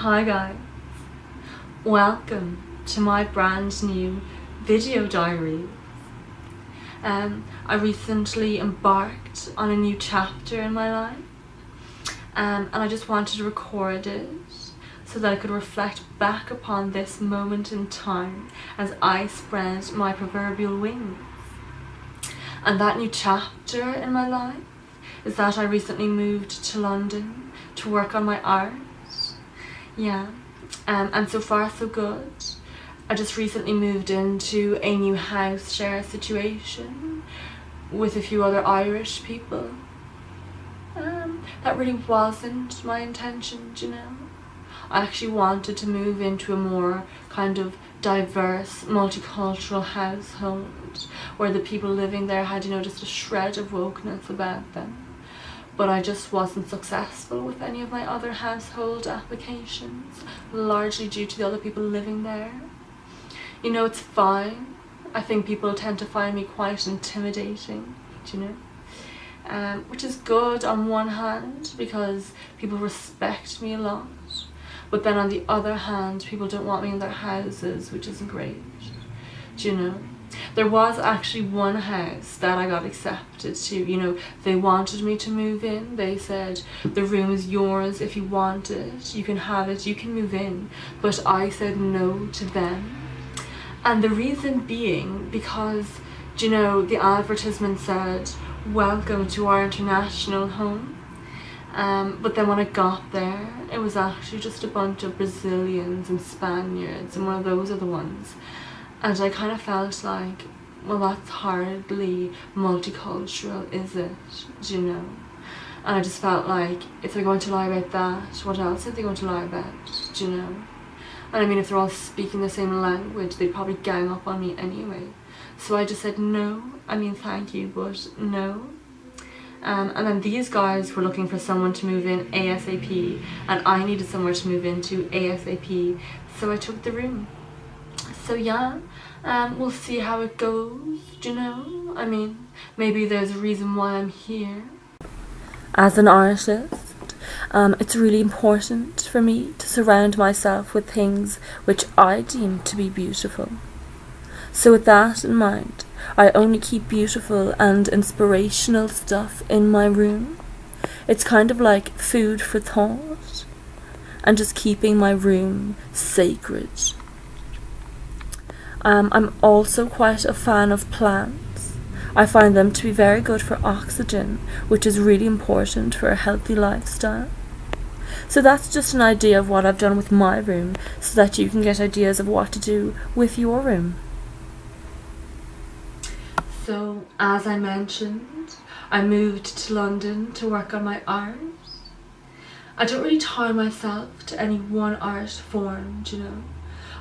Hi guys, welcome to my brand new video diary. I recently embarked on a new chapter in my life, and I just wanted to record it so that I could reflect back upon this moment in time as I spread my proverbial wings. And that new chapter in my life is that I recently moved to London to work on my art. And so far so good. I just recently moved into a new house share situation with a few other Irish people. That really wasn't my intention, you know. I actually wanted to move into a more kind of diverse, multicultural household where the people living there had, just a shred of wokeness about them. But I just wasn't successful with any of my other household applications, largely due to the other people living there. It's fine. I think people tend to find me quite intimidating, which is good on one hand because people respect me a lot. But then on the other hand, people don't want me in their houses, which isn't great, There was actually one house that I got accepted to, they wanted me to move in. They said, the room is yours if you want it, you can have it, you can move in. But I said no to them. And the reason being because, the advertisement said, welcome to our international home. But then when I got there, it was actually just a bunch of Brazilians and Spaniards, and one of those are the ones. And I kind of felt like, well, that's hardly multicultural, is it? And I just felt like, if they're going to lie about that, what else are they going to lie about? And I mean, if they're all speaking the same language, they'd probably gang up on me anyway. So I just said no. I mean, thank you, but no. And then these guys were looking for someone to move in ASAP, and I needed somewhere to move into ASAP, so I took the room. So yeah, we'll see how it goes, I mean, maybe there's a reason why I'm here. As an artist, it's really important for me to surround myself with things which I deem to be beautiful. So with that in mind, I only keep beautiful and inspirational stuff in my room. It's kind of like food for thought, and just keeping my room sacred. I'm also quite a fan of plants. I find them to be very good for oxygen, which is really important for a healthy lifestyle. So that's just an idea of what I've done with my room, so that you can get ideas of what to do with your room. So, as I mentioned, I moved to London to work on my art. I don't really tie myself to any one art form,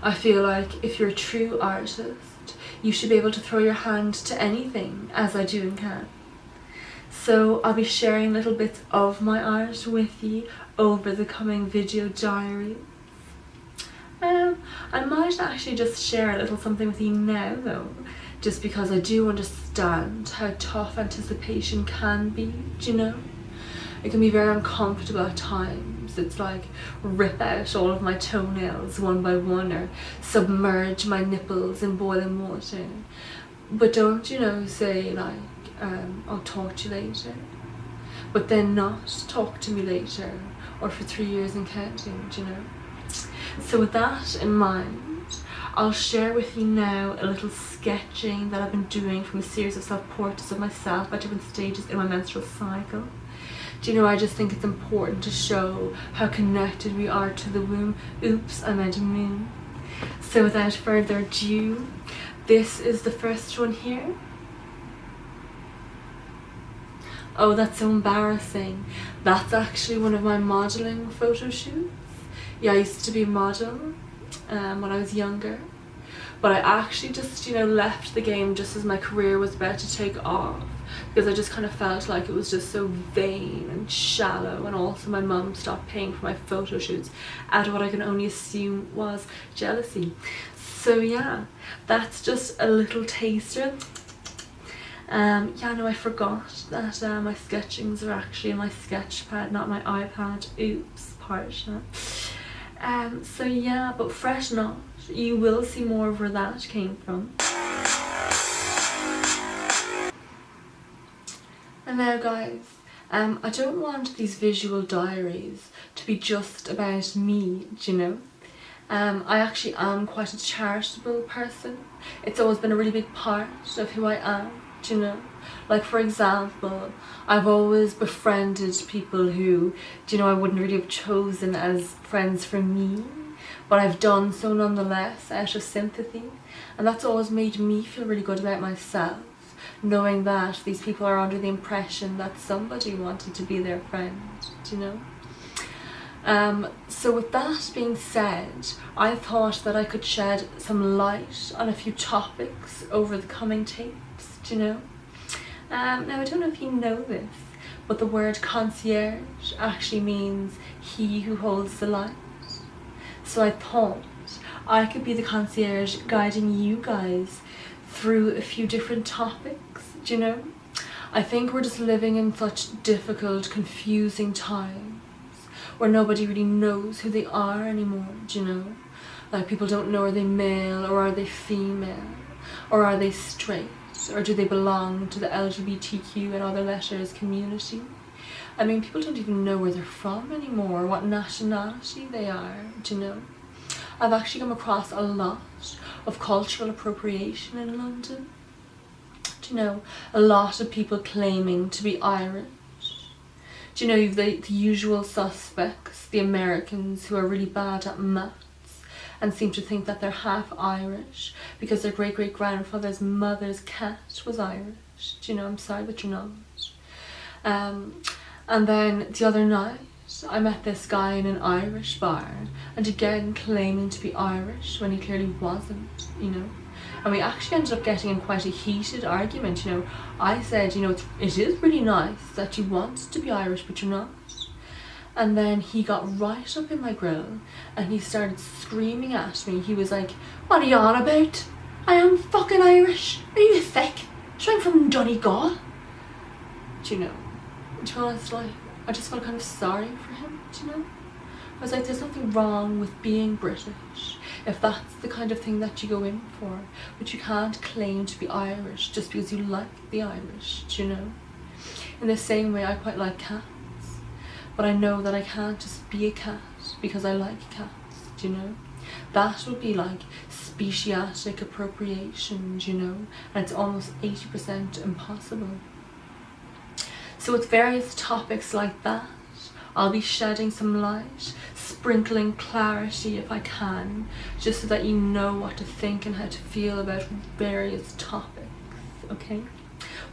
I feel like if you're a true artist, you should be able to throw your hand to anything, as I do and can. So I'll be sharing little bits of my art with you over the coming video diary. I might actually just share a little something with you now though, just because I do understand how tough anticipation can be, It can be very uncomfortable at times. It's like rip out all of my toenails one by one, or submerge my nipples in boiling water. But don't, say like, I'll talk to you later. But then not talk to me later, or for 3 years and counting, So with that in mind, I'll share with you now a little sketching that I've been doing from a series of self-portraits of myself at different stages in my menstrual cycle. I just think it's important to show how connected we are to the womb. Oops, I meant moon. So without further ado, this is the first one here. Oh, that's so embarrassing. That's actually one of my modelling photo shoots. Yeah, I used to be a model when I was younger. But I actually just, left the game just as my career was about to take off, because I just kind of felt like it was just so vain and shallow, and also my mum stopped paying for my photo shoots out of what I can only assume was jealousy. So yeah, that's just a little taster. I forgot that my sketchings are actually in my sketch pad, not my iPad. Oops, pARTia. So yeah, but fret not, you will see more of where that came from. And now guys, I don't want these visual diaries to be just about me, do you know? I actually am quite a charitable person. It's always been a really big part of who I am, do you know? Like for example, I've always befriended people who, do you know, I wouldn't really have chosen as friends for me, but I've done so nonetheless out of sympathy, and that's always made me feel really good about myself, knowing that these people are under the impression that somebody wanted to be their friend, do you know? So with that being said, I thought that I could shed some light on a few topics over the coming tapes, do you know? Now I don't know if you know this, but the word concierge actually means he who holds the light. So I thought I could be the concierge guiding you guys through a few different topics, do you know? I think we're just living in such difficult, confusing times where nobody really knows who they are anymore, do you know? Like people don't know, are they male or are they female, or are they straight, or do they belong to the LGBTQ and other letters community? I mean, people don't even know where they're from anymore, what nationality they are, do you know? I've actually come across a lot of cultural appropriation in London. Do you know, a lot of people claiming to be Irish. Do you know, you've the usual suspects, the Americans who are really bad at maths and seem to think that they're half Irish because their great-great-grandfather's mother's cat was Irish. Do you know, I'm sorry, but you're not. And then the other night, I met this guy in an Irish bar, and again claiming to be Irish when he clearly wasn't, you know. And we actually ended up getting in quite a heated argument, you know. I said, you know, it is really nice that you want to be Irish, but you're not. And then he got right up in my grill and he started screaming at me. He was like, what are you on about? I am fucking Irish. Are you thick? I'm from Donegal. Do you know? To be honest, like, I just felt kind of sorry for him, do you know? I was like, there's nothing wrong with being British if that's the kind of thing that you go in for, but you can't claim to be Irish just because you like the Irish, do you know? In the same way, I quite like cats, but I know that I can't just be a cat because I like cats, do you know? That would be like speciatic appropriation, do you know? And it's almost 80% impossible. So with various topics like that, I'll be shedding some light, sprinkling clarity if I can, just so that you know what to think and how to feel about various topics, okay?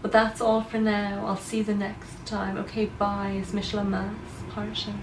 But that's all for now. I'll see you the next time. Okay, bye. It's Michelle Mass, pARTia.